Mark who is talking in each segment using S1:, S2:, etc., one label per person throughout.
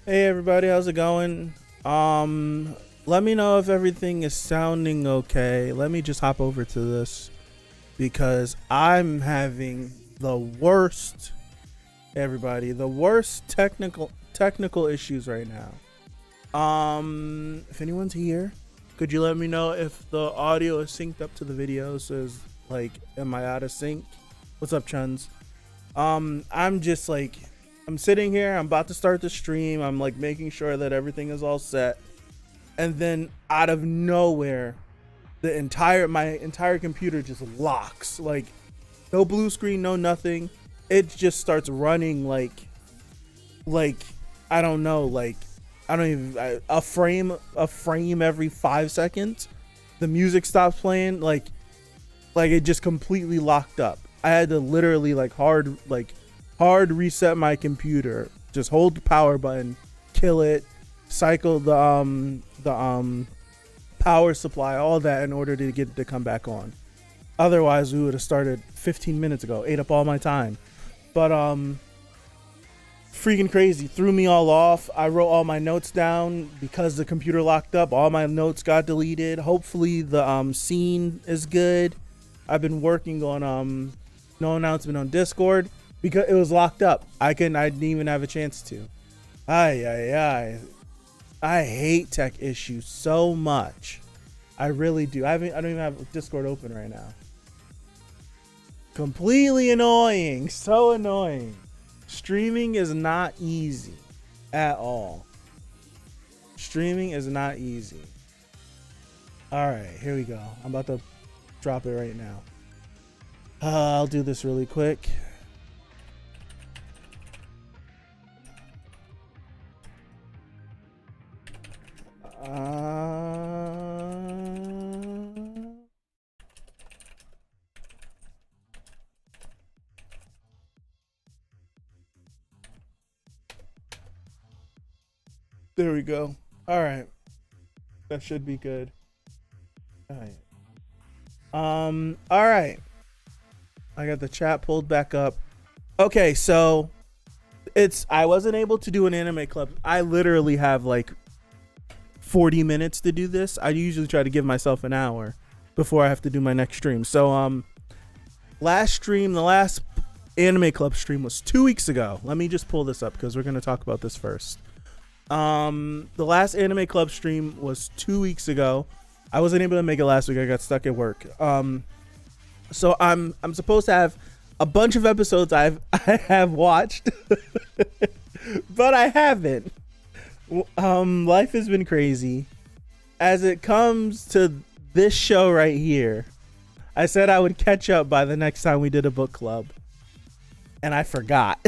S1: Hey everybody, how's it going? Let me know if everything is sounding okay. Let me just hop over to this because I'm having the worst, the worst technical issues right now. If anyone's here, could you let me know if the audio is synced up to the video? So is like, am I out of sync? What's up, Chuns? I'm just like, I'm sitting here, I'm about to start the stream, I'm like making sure that everything is all set, and then out of nowhere my entire computer just locks. Like, no blue screen, no nothing. It just starts running like I don't know, like a frame every 5 seconds. The music stops playing, like it just completely locked up. I had to literally hard reset my computer, just hold the power button, kill it, cycle the power supply, all that in order to get it to come back on. Otherwise we would have started 15 minutes ago, ate up all my time. But freaking crazy, threw me all off. I wrote all my notes down because the computer locked up. All my notes got deleted. Hopefully the scene is good. I've been working on no announcement on Discord because it was locked up. I didn't even have a chance to. I hate tech issues so much. I really do. I don't even have Discord open right now. Completely annoying. So annoying. Streaming is not easy at all. Streaming is not easy. All right, here we go. I'm about to drop it right now. I'll do this really quick. There we go. All right, that should be good. All right. I got the chat pulled back up. Okay, so I wasn't able to do an anime club. I literally have like 40 minutes to do this. I usually try to give myself an hour before I have to do my next stream. So the last anime club stream was 2 weeks ago. Let me just pull this up because we're going to talk about this first. The last anime club stream was 2 weeks ago. I wasn't able to make it last week. I got stuck at work. So I'm supposed to have a bunch of episodes I have watched, but I haven't. Life has been crazy. As it comes to this show right here, I said I would catch up by the next time we did a book club, and I forgot.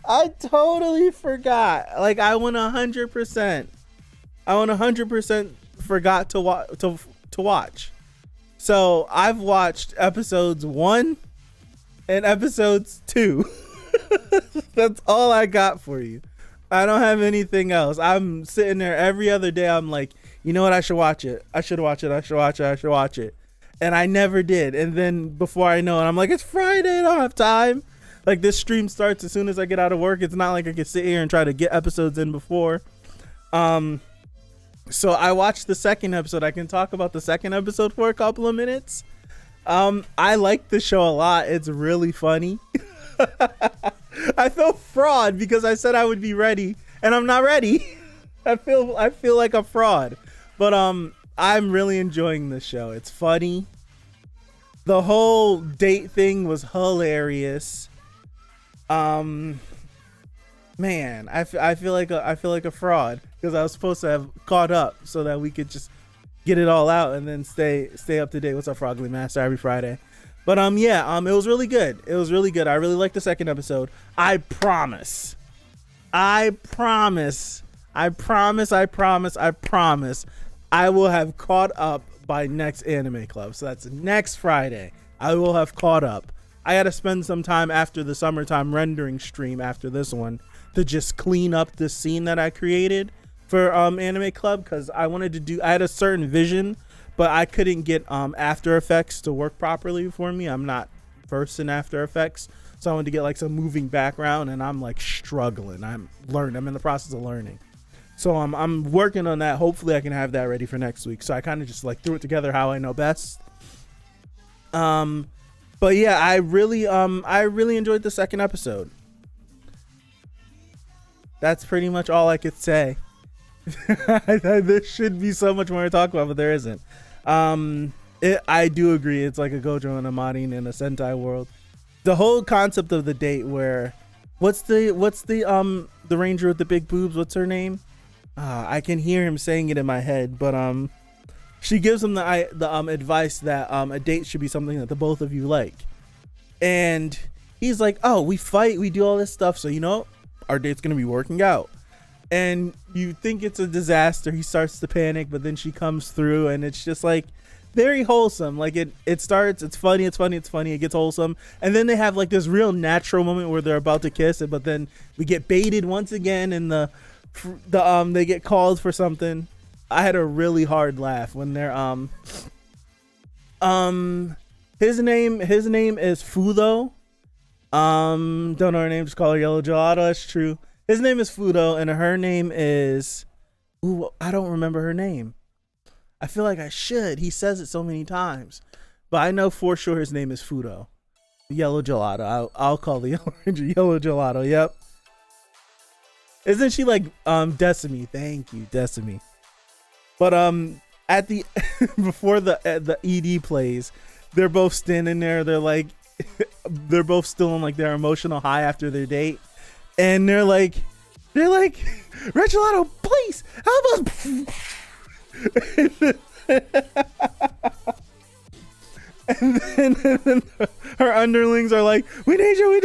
S1: I totally forgot. Like, I 100% forgot to watch. So I've watched episodes 1 and episodes 2. That's all I got for you. I don't have anything else. I'm sitting there every other day. I'm like, you know what? I should watch it. I should watch it. And I never did. And then before I know it, I'm like, it's Friday. I don't have time. Like, this stream starts as soon as I get out of work. It's not like I can sit here and try to get episodes in before. So I watched the second episode. I can talk about the second episode for a couple of minutes. I like the show a lot. It's really funny. I feel fraud because I said I would be ready and I'm not ready. I feel like a fraud, but I'm really enjoying this show. It's funny. The whole date thing was hilarious. Man, I feel like a fraud because I was supposed to have caught up so that we could just get it all out and then stay up to date. What's up, Frogly Master? Every Friday. But it was really good. I really liked the second episode. I promise I will have caught up by next anime club. So that's next Friday. I will have caught up. I had to spend some time after the summertime rendering stream after this one to just clean up the scene that I created for anime club, because I had a certain vision, but I couldn't get After Effects to work properly for me. I'm not versed in After Effects, So I wanted to get like some moving background, and I'm like struggling. I'm in the process of learning. So I'm working on that. Hopefully I can have that ready for next week. So I kind of just like threw it together how I know best. But yeah, I really enjoyed the second episode. That's pretty much all I could say. There should be so much more to talk about, but there isn't. I do agree. It's like a Gojo and a Marin in a Sentai world. The whole concept of the date where, what's the ranger with the big boobs? What's her name? I can hear him saying it in my head, but she gives him the advice that a date should be something that the both of you like, and he's like, oh, we fight, we do all this stuff, so you know our date's gonna be working out. And you think it's a disaster. He starts to panic, but then she comes through, and it's just like very wholesome. Like it starts, it's funny, it gets wholesome, and then they have like this real natural moment where they're about to kiss it, but then we get baited once again, and they get called for something. I had a really hard laugh when they're his name is Fudo. Don't know her name, just call her Yellow Gelato. That's true. His name is Fudo, and her name is, I don't remember her name. I feel like I should. He says it so many times, but I know for sure his name is Fudo. Yellow Gelato. I'll call the Yellow Ranger Yellow Gelato. Yep. Isn't she like Decimi? Thank you, Decimi. But at the before the ED plays, they're both standing there. They're like, they're both still on like their emotional high after their date, and they're like, Red Gelato, please help us. And then her underlings are like, we need you,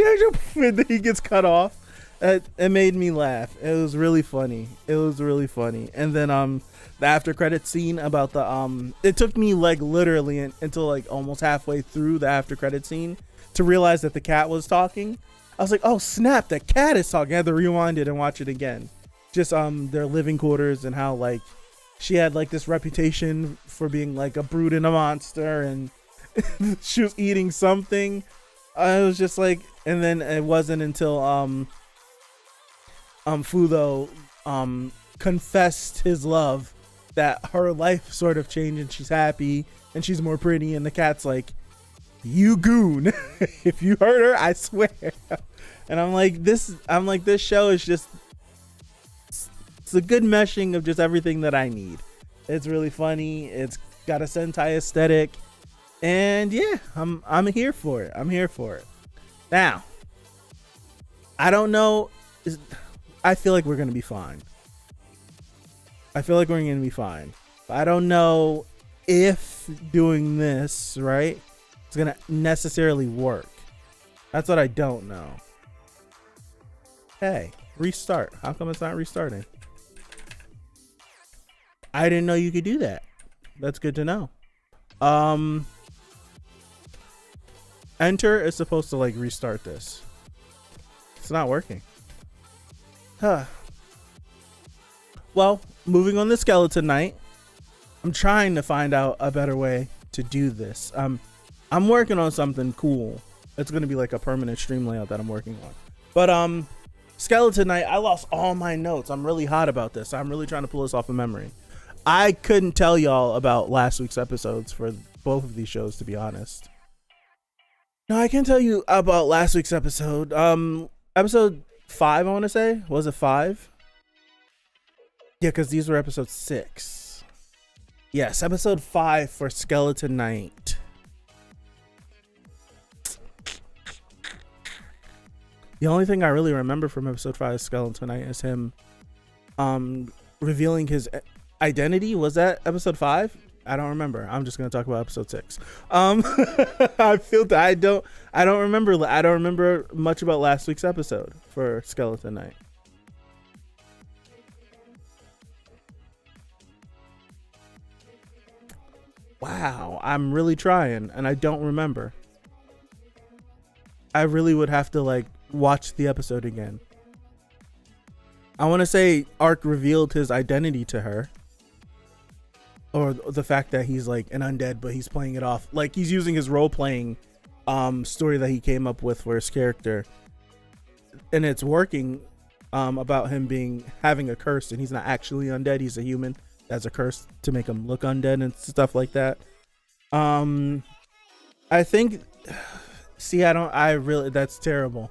S1: and then he gets cut off. It made me laugh. It was really funny. And then the after credit scene about the it took me like literally until like almost halfway through the after credit scene to realize that the cat was talking. I was like, oh snap, the cat is talking. I had to rewind it and watch it again. Just their living quarters, and how like she had like this reputation for being like a brute and a monster, and she was eating something. I was just like, and then it wasn't until Fudo confessed his love that her life sort of changed, and she's happy and she's more pretty, and the cat's like, you goon. If you hurt her, I swear. And I'm like, this show is just, it's a good meshing of just everything that I need. It's really funny, it's got a Sentai aesthetic, and yeah, I'm here for it. Now, I don't know, I feel like we're gonna be fine. But I don't know if doing this right is gonna necessarily work. That's what I don't know. Hey, restart. How come it's not restarting? I didn't know you could do that. That's good to know. Enter is supposed to like restart this. It's not working. Huh. Well, moving on to Skeleton Knight. I'm trying to find out a better way to do this. I'm working on something cool. It's gonna be like a permanent stream layout that I'm working on. But Skeleton Knight, I lost all my notes. I'm really hot about this. I'm really trying to pull this off of memory. I couldn't tell y'all about last week's episodes for both of these shows, to be honest. No, I can tell you about last week's episode. Episode 5, I want to say. Was it 5? Yeah, because these were episode 6. Yes, episode 5 for Skeleton Knight. The only thing I really remember from episode 5 of Skeleton Knight is him revealing his identity. Was that episode 5? I don't remember. I'm just gonna talk about episode 6. I feel that I don't remember much about last week's episode for Skeleton Knight. Wow, I'm really trying, and I don't remember. I really would have to like watch the episode again. I want to say Ark revealed his identity to her, or the fact that he's like an undead, but he's playing it off like he's using his role playing story that he came up with for his character, and it's working. About him having a curse, and he's not actually undead. He's a human that's a curse to make him look undead and stuff like that. I think. See, I really. That's terrible.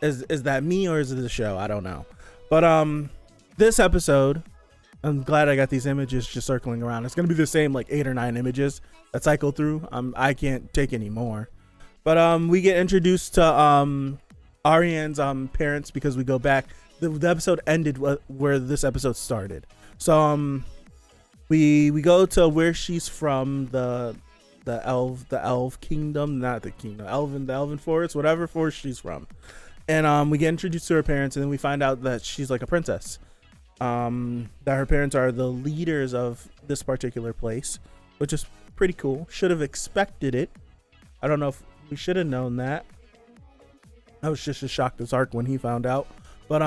S1: Is that me or is it the show? I don't know. But this episode, I'm glad I got these images just circling around. It's gonna be the same like 8 or 9 images that cycle through. I can't take any more. But we get introduced to Ariane's parents, because we go back. The episode ended where this episode started. So we go to where she's from, the elf kingdom, not the kingdom, the elven forest, whatever forest she's from. And we get introduced to her parents, and then we find out that she's like a princess. That her parents are the leaders of this particular place, which is pretty cool. Should have expected it. I don't know if we should have known that. I was just as shocked as Ark when he found out. But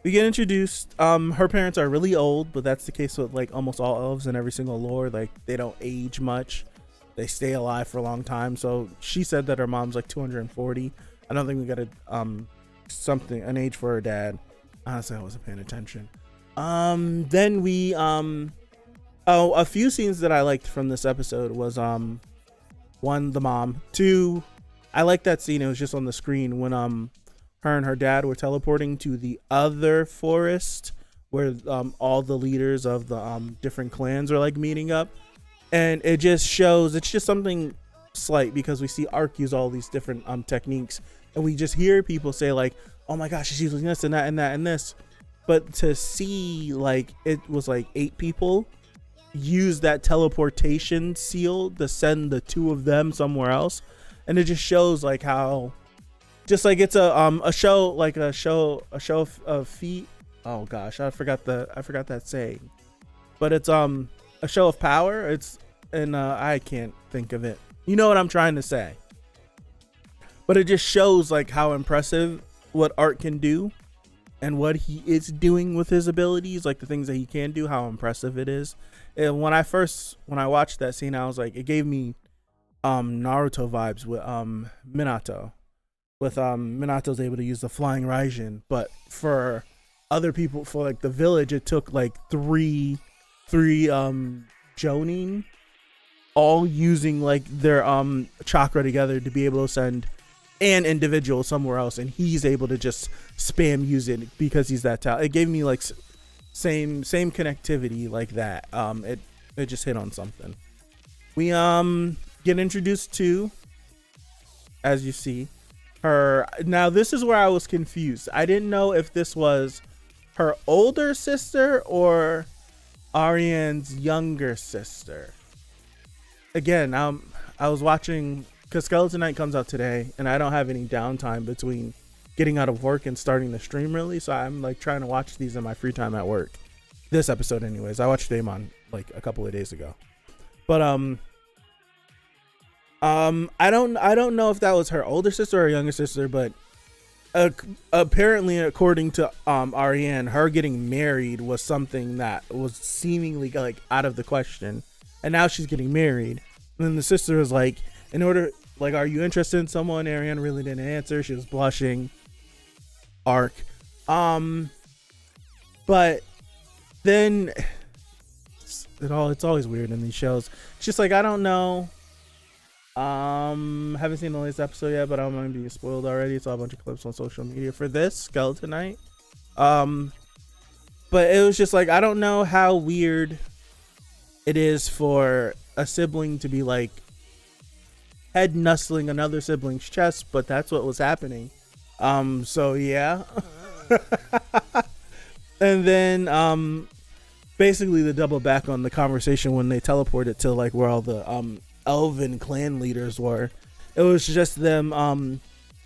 S1: we get introduced. Her parents are really old, but that's the case with like almost all elves in every single lore. Like, they don't age much. They stay alive for a long time. So she said that her mom's like 240. I don't think we got an age for her dad. Honestly, I wasn't paying attention. Then we a few scenes that I liked from this episode was one, the mom. Two, I like that scene. It was just on the screen when her and her dad were teleporting to the other forest where all the leaders of the different clans are like meeting up, and it just shows, it's just something slight, because we see Ark use all these different techniques, and we just hear people say like, oh my gosh, she's using this and that and that and this, but to see like it was like 8 people use that teleportation seal to send the 2 of them somewhere else. And it just shows like how, just like it's a show, like a show of feet. Oh gosh, I forgot that saying, but it's a show of power. I can't think of it. You know what I'm trying to say. But it just shows like how impressive what Art can do, and what he is doing with his abilities, like the things that he can do, how impressive it is. And when I watched that scene, I was like, it gave me Naruto vibes with Minato. With Minato's able to use the flying Raijin, but for other people, for like the village, it took like three Jonin all using like their chakra together to be able to send an individual somewhere else, and he's able to just spam use it because he's that talented. It gave me like same connectivity like that. It just hit on something. We get introduced to, as you see, her. Now this is where I was confused. I didn't know if this was her older sister or Ariane's younger sister. Again, I was watching, because Skeleton Knight comes out today, and I don't have any downtime between getting out of work and starting the stream really, so I'm like trying to watch these in my free time at work. This episode anyways. I watched Deaimon like a couple of days ago. But I don't know if that was her older sister or younger sister, but apparently, according to Ariane, her getting married was something that was seemingly like out of the question, and now she's getting married. And then the sister was like, in order, like, are you interested in someone? Ariane really didn't answer. She was blushing. Arc. But then it's always weird in these shows. It's just like, I don't know. Haven't seen the latest episode yet, but I'm gonna be spoiled already. It's all a bunch of clips on social media for this Skeleton Knight. But it was just like, I don't know how weird it is for a sibling to be like head nuzzling another sibling's chest, but that's what was happening. So yeah. And then basically the double back on the conversation when they teleported to like where all the elven clan leaders were. It was just them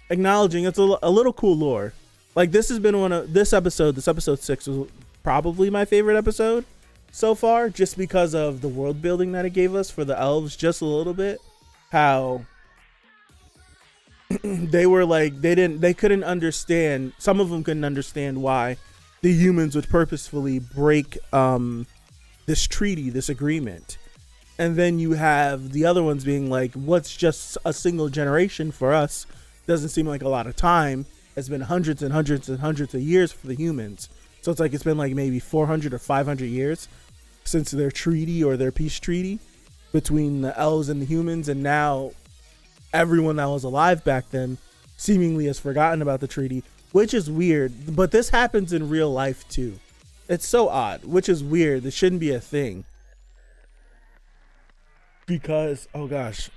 S1: acknowledging it's a little cool lore. Like, this has been this episode 6 was probably my favorite episode so far, just because of the world building that it gave us for the elves, just a little bit. How they were like, they couldn't understand, some of them couldn't understand why the humans would purposefully break this treaty, this agreement. And then you have the other ones being like, what's just a single generation for us doesn't seem like a lot of time. It's been hundreds and hundreds and hundreds of years for the humans. So it's like it's been like maybe 400 or 500 years since their treaty or their peace treaty between the elves and the humans. And now everyone that was alive back then seemingly has forgotten about the treaty, which is weird. But this happens in real life too. It's so odd, which is weird. This shouldn't be a thing. Because, oh gosh,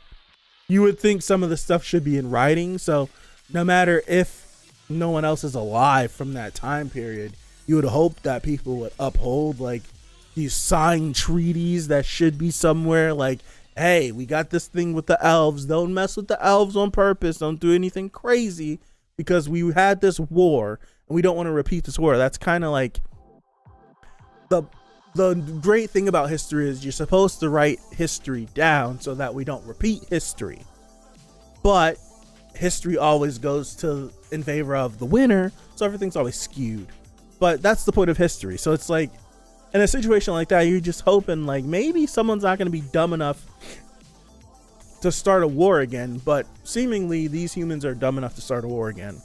S1: you would think some of the stuff should be in writing. So no matter if no one else is alive from that time period, you would hope that people would uphold like these signed treaties that should be somewhere. Like, hey, we got this thing with the elves. Don't mess with the elves on purpose. Don't do anything crazy because we had this war and we don't want to repeat this war. That's kind of like the great thing about history is you're supposed to write history down so that we don't repeat history. But history always goes to in favor of the winner, so everything's always skewed. But that's the point of history. So it's like in a situation like that, you're just hoping like maybe someone's not going to be dumb enough to start a war again. But seemingly these humans are dumb enough to start a war again.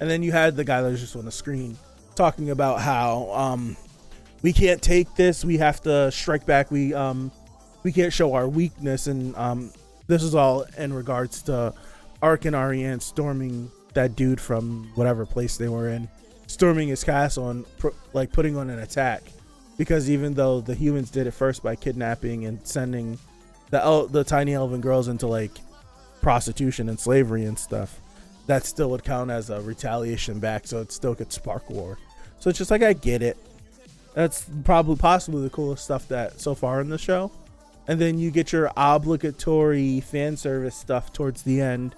S1: And then you had the guy that was just on the screen talking about how we can't take this. We have to strike back. We can't show our weakness. And this is all in regards to Ark and Ariane storming that dude from whatever place they were in, storming his castle and like putting on an attack. Because even though the humans did it first by kidnapping and sending the tiny elven girls into like prostitution and slavery and stuff, that still would count as a retaliation back. So it still could spark war. So it's just like, I get it. That's possibly the coolest stuff that so far in the show. And then you get your obligatory fan service stuff towards the end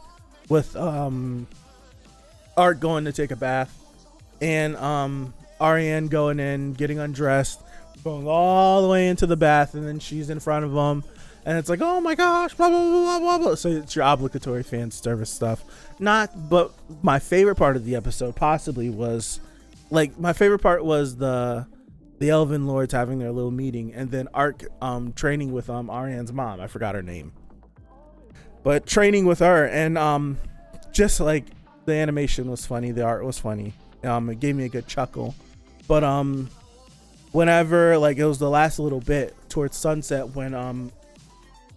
S1: with Art going to take a bath and Ariane going in, getting undressed, going all the way into the bath, and then she's in front of him and it's like, oh my gosh, blah blah blah blah blah. So it's your obligatory fan service stuff. But my favorite part of the episode possibly was like, my favorite part was the Elven Lords having their little meeting, and then Ark training with Ariane's mom. I forgot her name, but training with her, and just like the animation was funny, the art was funny. It gave me a good chuckle. But whenever like it was the last little bit towards sunset when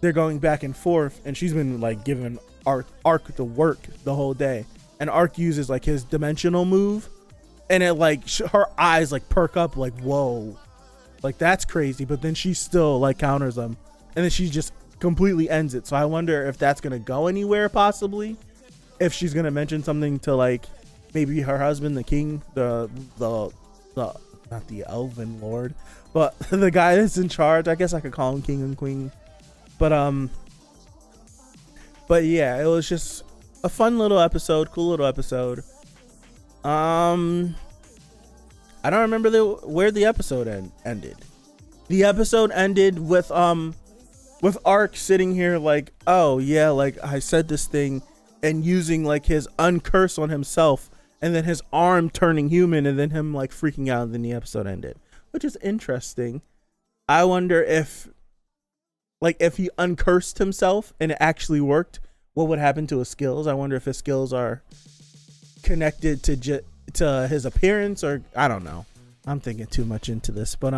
S1: they're going back and forth, and she's been like giving Ark the work the whole day, and Ark uses like his dimensional move. And it like her eyes like perk up like, whoa, like that's crazy. But then she still like counters them, and then she just completely ends it. So I wonder if that's gonna go anywhere, possibly if she's gonna mention something to like maybe her husband, the king, the not the Elven Lord, but the guy that's in charge. I guess I could call him king and queen. But yeah, it was just a fun little episode, cool little episode. I don't remember where the episode ended. The episode ended with Ark sitting here like, oh yeah, like I said this thing, and using like his uncurse on himself, and then his arm turning human, and then him like freaking out, and then the episode ended, which is interesting. I wonder if he uncursed himself and it actually worked, what would happen to his skills? I wonder if his skills are connected to his appearance, or I don't know. I'm thinking too much into this, but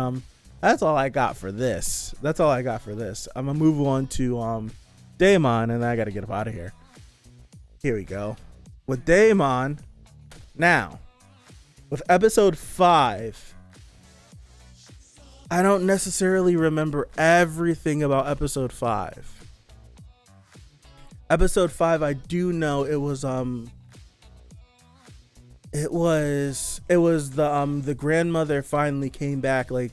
S1: that's all I got for this. I'm gonna move on to Deaimon, and I gotta get up out of here. Here we go with Deaimon. Now with episode 5, I don't necessarily remember everything about episode 5. Episode 5, I do know it was the grandmother finally came back, like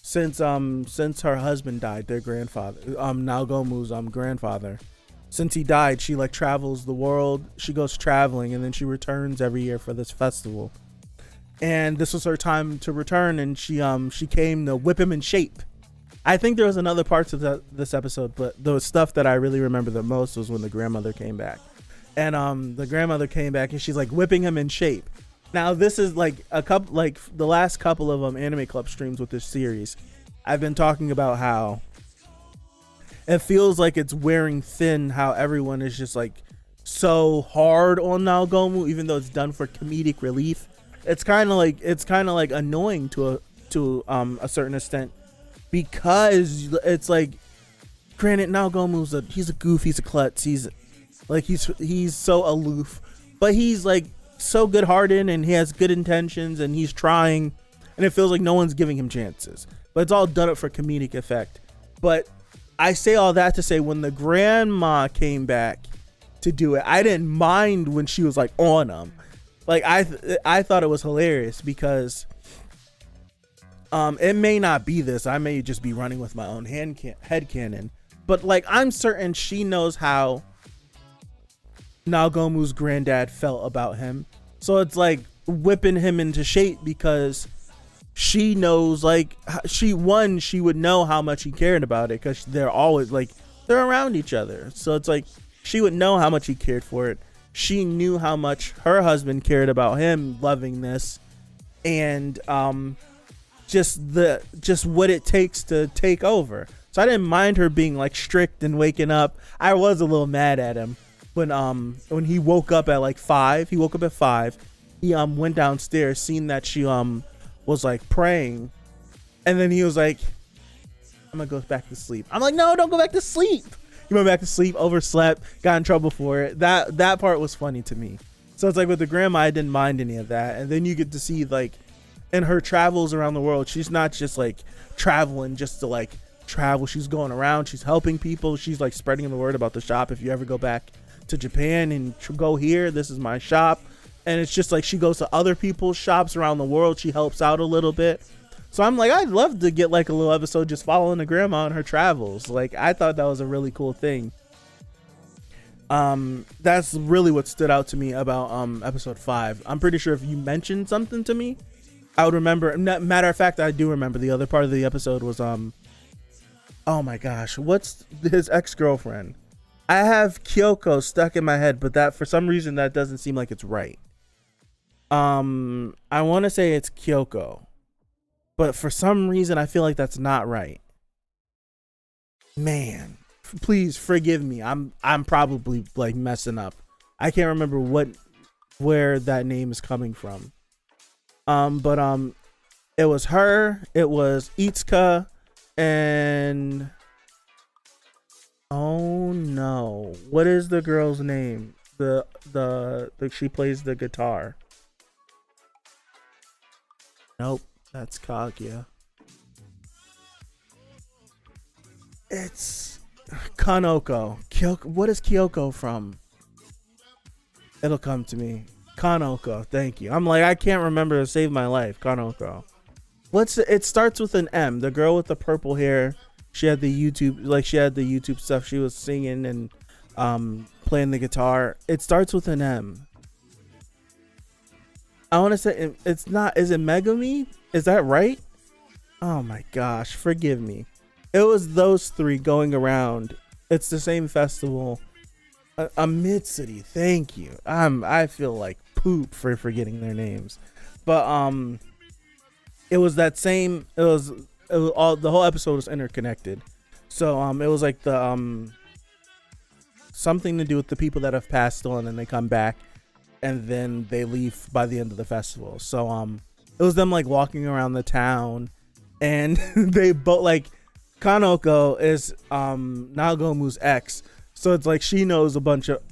S1: since her husband died, their grandfather, Naogomu's grandfather. Since he died, she like travels the world. She goes traveling, and then she returns every year for this festival. And this was her time to return, and she came to whip him in shape. I think there was another parts of this episode, but the stuff that I really remember the most was when the grandmother came back. And the grandmother came back, and she's like whipping him in shape. Now this is like the last couple of Anime Club streams with this series. I've been talking about how it feels like it's wearing thin how everyone is just like so hard on Naogomu, even though it's done for comedic relief. It's kind of like annoying to a certain extent, because it's like, granted, Naogomu's he's a goof, he's a klutz, he's so aloof, but he's like so good-hearted and he has good intentions and he's trying, and it feels like no one's giving him chances, but it's all done up for comedic effect. But I say all that to say, when the grandma came back to do it, I didn't mind when she was like on him. Like I thought it was hilarious, because it may not be this, I may just be running with my own headcanon, but like I'm certain she knows how Naogomu's granddad felt about him, so it's like whipping him into shape, because she knows, like, she would know how much he cared about it, because they're always like, they're around each other, so it's like she would know how much he cared for it. She knew how much her husband cared about him loving this, and just what it takes to take over. So I didn't mind her being like strict and waking up. I was a little mad at him when he woke up at like 5. He woke up at 5. He went downstairs, seen that she was like praying, and then he was like, I'm gonna go back to sleep. I'm like, no, don't go back to sleep. He went back to sleep, overslept, got in trouble for it. That part was funny to me. So it's like with the grandma, I didn't mind any of that. And then you get to see, like, in her travels around the world, she's not just like traveling just to like travel. She's going around, she's helping people, she's like spreading the word about the shop. If you ever go back to Japan and go here, this is my shop. And it's just like she goes to other people's shops around the world, she helps out a little bit. So I'm like, I'd love to get like a little episode just following the grandma on her travels. Like, I thought that was a really cool thing. That's really what stood out to me about episode 5. I'm pretty sure if you mentioned something to me, I would remember. Matter of fact, I do remember the other part of the episode was oh my gosh, what's his ex-girlfriend? I have Kyoko stuck in my head, but that for some reason that doesn't seem like it's right. I want to say it's Kyoko, but for some reason I feel like that's not right. Man, please forgive me. I'm probably like messing up. I can't remember where that name is coming from. But it was her, it was Itsuka, and oh no, what is the girl's name? The she plays the guitar. Nope, that's Kaguya. It's Kanoko. What is Kyoko from? It'll come to me. Kanoko, thank you. I'm like, I can't remember to save my life. Kanoko. It starts with an M. The girl with the purple hair. She had the YouTube stuff. She was singing and playing the guitar. It starts with an M. I want to say it's not. Is it Megumi? Is that right? Oh my gosh, forgive me. It was those three going around. It's the same festival. A Mid-City, thank you. I feel like poop for forgetting their names, but it was that same. It was all, the whole episode was interconnected. So it was like the something to do with the people that have passed on and they come back, and then they leave by the end of the festival. So it was them like walking around the town, and they both like Kanoko is Nagomu's ex. So it's like she knows a bunch about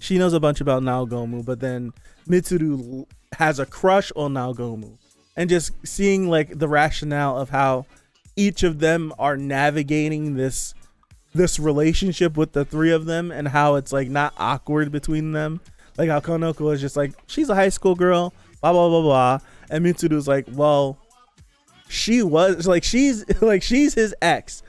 S1: Naogomu, but then Mitsuru has a crush on Naogomu, and just seeing like the rationale of how each of them are navigating this relationship with the three of them, and how it's like not awkward between them. Like how Kanoko is just like, she's a high school girl, blah blah blah blah, and Mitsuru's like, well, she's his ex,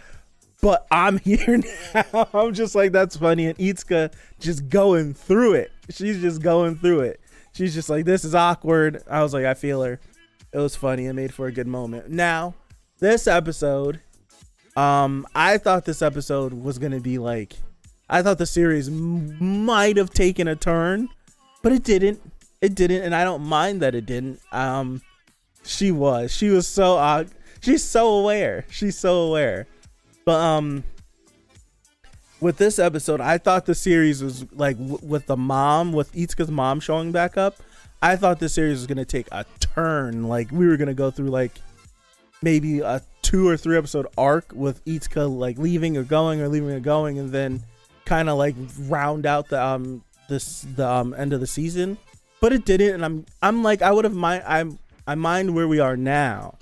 S1: but I'm here now. I'm just like, that's funny. And Itsuka just going through it. She's just going through it. She's just like, this is awkward. I was like, I feel her. It was funny. It made for a good moment. Now, this episode, I thought this episode was going to be like, I thought the series might have taken a turn, but it didn't. It didn't. And I don't mind that it didn't. She was so, she's so aware. She's so aware. But with this episode, I thought the series was like with Itsuka's mom showing back up. I thought this series was gonna take a turn. Like we were gonna go through like maybe a 2 or 3 episode arc with Itsuka like leaving or going, and then kind of like round out the end of the season. But it didn't, and I'm like I mind where we are now,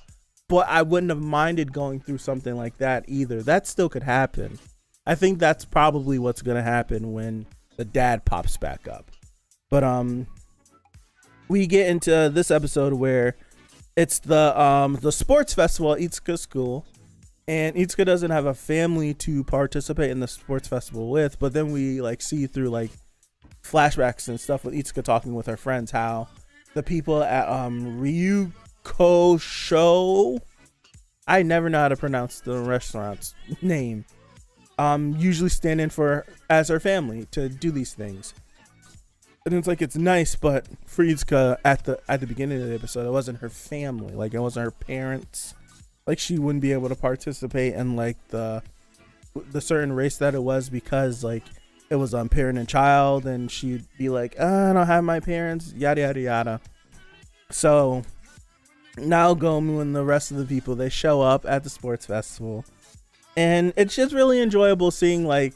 S1: but I wouldn't have minded going through something like that either. That still could happen. I think that's probably what's gonna happen when the dad pops back up. But we get into this episode where it's the sports festival at Itsuka's school, and Itsuka doesn't have a family to participate in the sports festival with. But then we like see through like flashbacks and stuff with Itsuka talking with her friends how the people at Ryuko Show, I never know how to pronounce the restaurant's name, usually stand in for as her family to do these things. And it's like it's nice, but for Itsuka at the beginning of the episode, it wasn't her family, like it wasn't her parents, like she wouldn't be able to participate in like the certain race that it was because like it was parent and child, and she'd be like, oh, I don't have my parents, yada yada yada. So now Gomu and the rest of the people, they show up at the sports festival, and it's just really enjoyable seeing like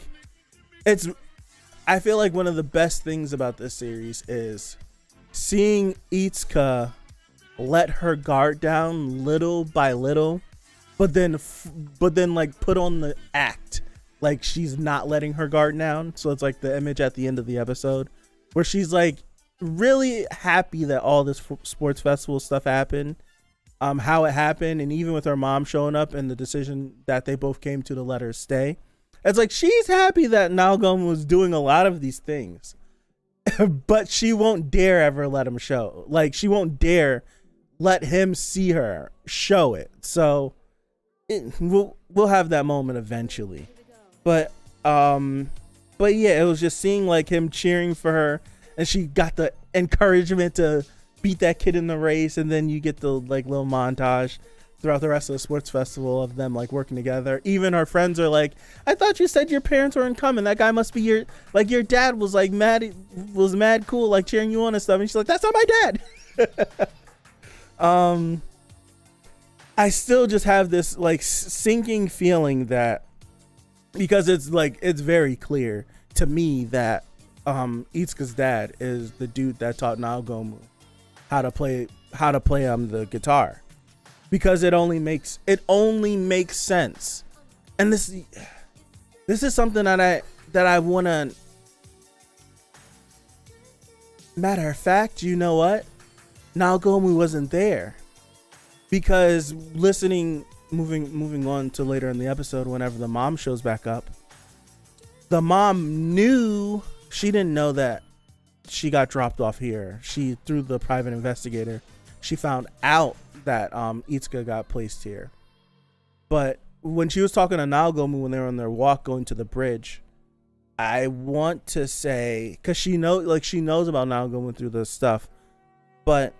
S1: I feel like one of the best things about this series is seeing Itsuka let her guard down little by little, but then like put on the act like she's not letting her guard down. So it's like the image at the end of the episode where she's like really happy that all this sports festival stuff happened, how it happened, and even with her mom showing up and the decision that they both came to let her stay. It's like she's happy that Naogami was doing a lot of these things, but she won't dare ever let him show. Like she won't dare let him see her show it. So we'll have that moment eventually. But yeah, it was just seeing like him cheering for her, and she got the encouragement to beat that kid in the race, and then you get the like little montage throughout the rest of the sports festival of them like working together. Even her friends are like, I thought you said your parents weren't coming. That guy must be your dad was like mad cool, like cheering you on and stuff. And she's like, that's not my dad. I still just have this like sinking feeling that, because it's very clear to me that Itsuka's dad is the dude that taught Naogomu how to play the guitar. Because it only makes sense. And this is something that I wanna, matter of fact, you know what? Naogomu wasn't there. Because moving on to later in the episode, whenever the mom shows back up, the mom she didn't know that she got dropped off here. She, through the private investigator, she found out that Itsuka got placed here. But when she was talking to Naogomu when they were on their walk going to the bridge, I want to say, because she knows about Naogomu through this stuff, but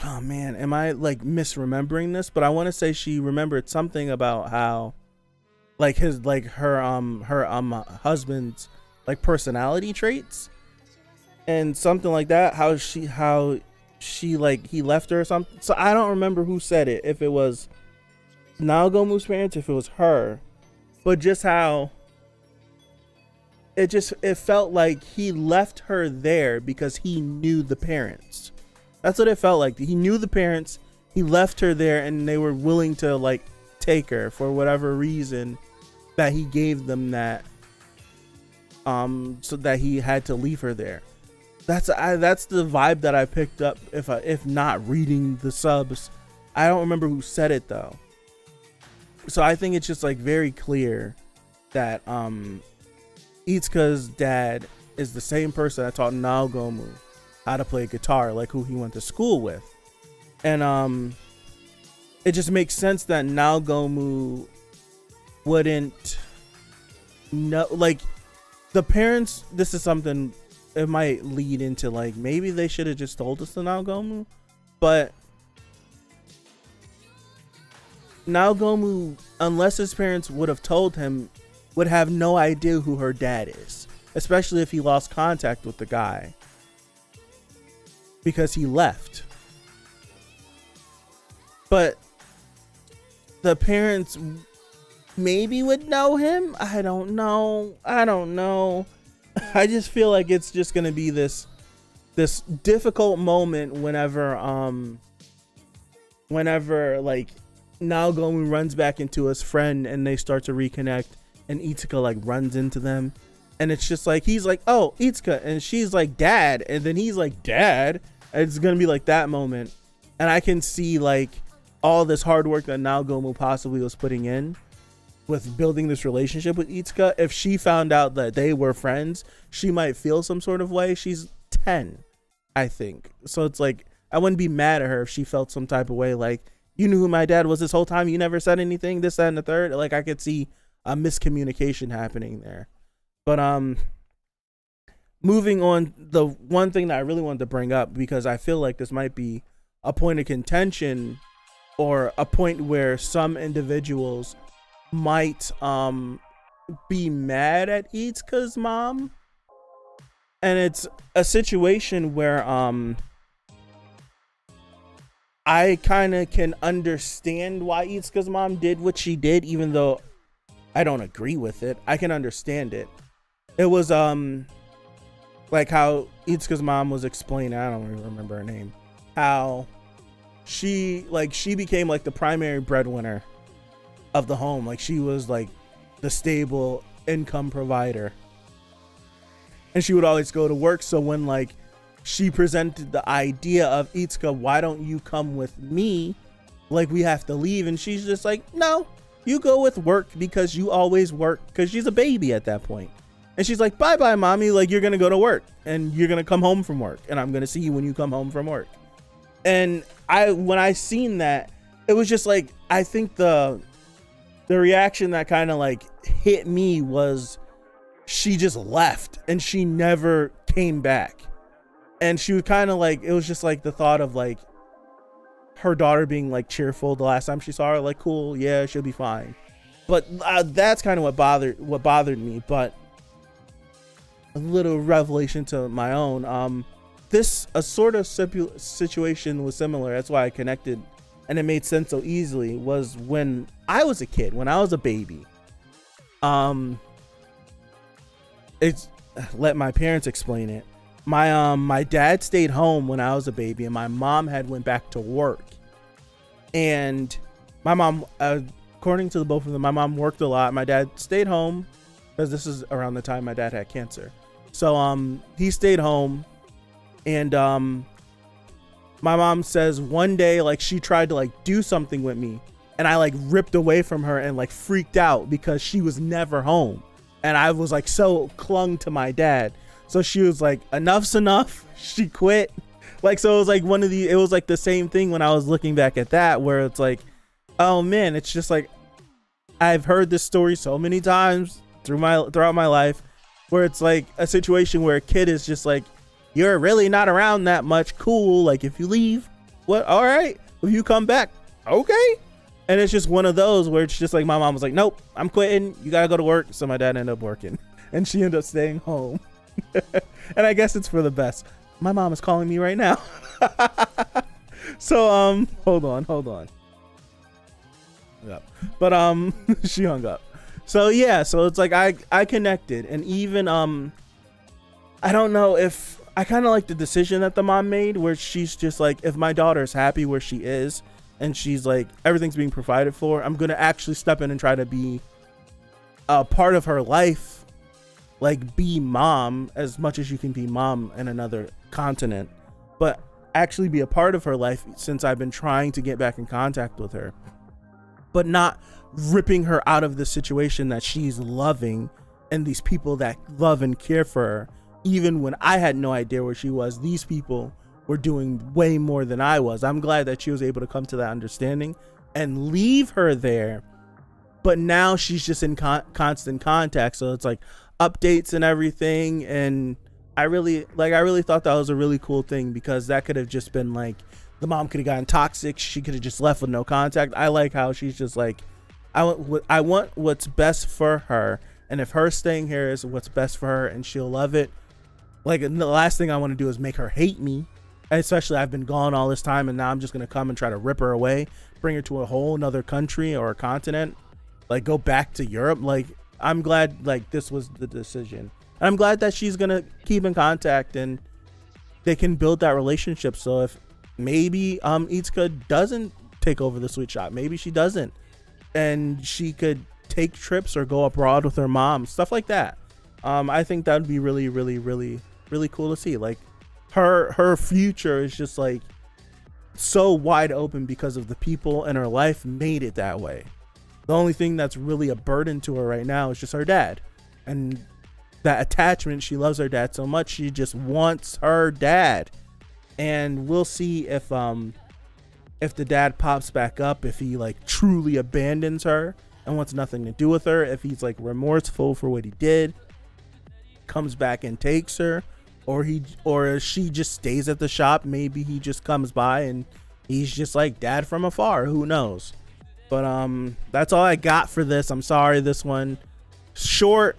S1: oh man, am I like misremembering this? But I want to say she remembered something about how like her husband's like personality traits and something like that, how she like he left her or something. So I don't remember who said it, if it was Naogomu's parents, if it was her, but just how it felt like he left her there because he knew the parents. That's what it felt like. He knew the parents, he left her there, and they were willing to like take her for whatever reason that he gave them, that so that he had to leave her there. That's the vibe that I picked up, if not reading the subs. I don't remember who said it though. So I think it's just like very clear that Itsuka's dad is the same person that taught Naogomu how to play guitar, like who he went to school with. And it just makes sense that Naogomu wouldn't know, like the parents, this is something, it might lead into like maybe they should have just told us to Naogomu, but Naogomu, unless his parents would have told him, would have no idea who her dad is, especially if he lost contact with the guy because he left. But the parents maybe would know him. I don't know. I just feel like it's just gonna be this difficult moment whenever like Naogomu runs back into his friend and they start to reconnect, and Itsuka like runs into them, and it's just like he's like, oh, Itsuka, and she's like, dad, and then he's like, dad. It's gonna be like that moment, and I can see like all this hard work that Naogomu possibly was putting in with building this relationship with Itsuka. If she found out that they were friends, she might feel some sort of way. She's 10, I think. So it's like, I wouldn't be mad at her if she felt some type of way. Like, you knew who my dad was this whole time. You never said anything, this, that, and the third. Like, I could see a miscommunication happening there. But moving on, the one thing that I really wanted to bring up, because I feel like this might be a point of contention or a point where some individuals might be mad at Itsuka's mom, and it's a situation where I kind of can understand why Itsuka's mom did what she did, even though I don't agree with it. I can understand it. It was like how Itsuka's mom was explaining, I don't even remember her name, how she became like the primary breadwinner of the home. Like, she was like the stable income provider, and she would always go to work. So when like she presented the idea of, Itsuka, why don't you come with me, like we have to leave, and she's just like, no, you go with work because you always work, because she's a baby at that point. And she's like, bye bye mommy, like you're gonna go to work and you're gonna come home from work, and I'm gonna see you when you come home from work. And when I seen that, it was just like, I think the reaction that kind of like hit me was she just left and she never came back. And she was kind of like, it was just like the thought of like her daughter being like cheerful the last time she saw her, like, cool, yeah, she'll be fine. But that's kind of what bothered me. But a little revelation to my own, a sort of situation was similar. That's why I connected, and it made sense so easily, was when I was a kid, when I was a baby. It's, let my parents explain it. My dad stayed home when I was a baby, and my mom had went back to work. And my mom, according to the both of them, my mom worked a lot. My dad stayed home, because this is around the time my dad had cancer. So he stayed home. And my mom says one day, like, she tried to like do something with me, and I like ripped away from her and like freaked out because she was never home, and I was like so clung to my dad. So she was like, enough's enough. She quit. Like, so it was like it was like the same thing when I was looking back at that, where it's like, oh man, it's just like, I've heard this story so many times throughout my life, where it's like a situation where a kid is just like, you're really not around that much. Cool. Like, if you leave, what? All right. If you come back, okay. And it's just one of those where it's just like, my mom was like, nope, I'm quitting. You got to go to work. So my dad ended up working, and she ended up staying home. And I guess it's for the best. My mom is calling me right now. So, hold on. Yep. But, she hung up. So yeah, so it's like, I connected, and even, I don't know if, I kind of like the decision that the mom made, where she's just like, if my daughter's happy where she is, and she's like, everything's being provided for, I'm going to actually step in and try to be a part of her life. Like, be mom as much as you can be mom in another continent, but actually be a part of her life, since I've been trying to get back in contact with her, but not ripping her out of the situation that she's loving and these people that love and care for her. Even when I had no idea where she was, these people were doing way more than I was. I'm glad that she was able to come to that understanding and leave her there. But now she's just in constant contact. So it's like updates and everything. And I really thought that was a really cool thing, because that could have just been like the mom could have gotten toxic. She could have just left with no contact. I like how she's just like, I want what's best for her. And if her staying here is what's best for her and she'll love it, like the last thing I want to do is make her hate me. Especially I've been gone all this time and now I'm just going to come and try to rip her away, bring her to a whole nother country or a continent, like go back to Europe. Like, I'm glad like this was the decision. And I'm glad that she's going to keep in contact and they can build that relationship. So if maybe Itsuka doesn't take over the sweet shop, maybe she doesn't, and she could take trips or go abroad with her mom, stuff like that. I think that would be really, really, really, really cool to see. Like her future is just like so wide open because of the people in her life made it that way. The only thing that's really a burden to her right now is just her dad, and that attachment. She loves her dad so much, she just wants her dad. And we'll see if the dad pops back up, if he like truly abandons her and wants nothing to do with her, if he's like remorseful for what he did, comes back and takes her, or she just stays at the shop. Maybe he just comes by and he's just like dad from afar, who knows. But that's all I got for this. I'm sorry, this one short,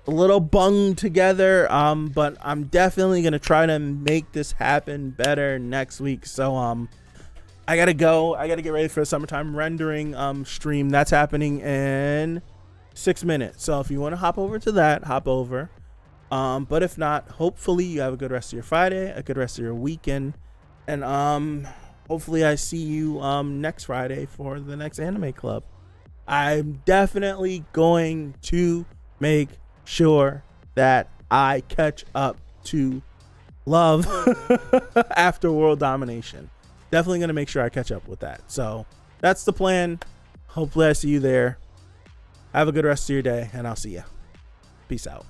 S1: a little bung together, but I'm definitely gonna try to make this happen better next week. So I gotta go. I gotta get ready for the summertime rendering stream that's happening in 6 minutes. So if you want to hop over to that, hop over. But if not, hopefully you have a good rest of your Friday, a good rest of your weekend, and hopefully I see you next Friday for the next anime club. I'm definitely going to make sure that I catch up to Love after World Domination. Definitely going to make sure I catch up with that. So that's the plan. Hopefully I see you there. Have a good rest of your day, and I'll see you. Peace out.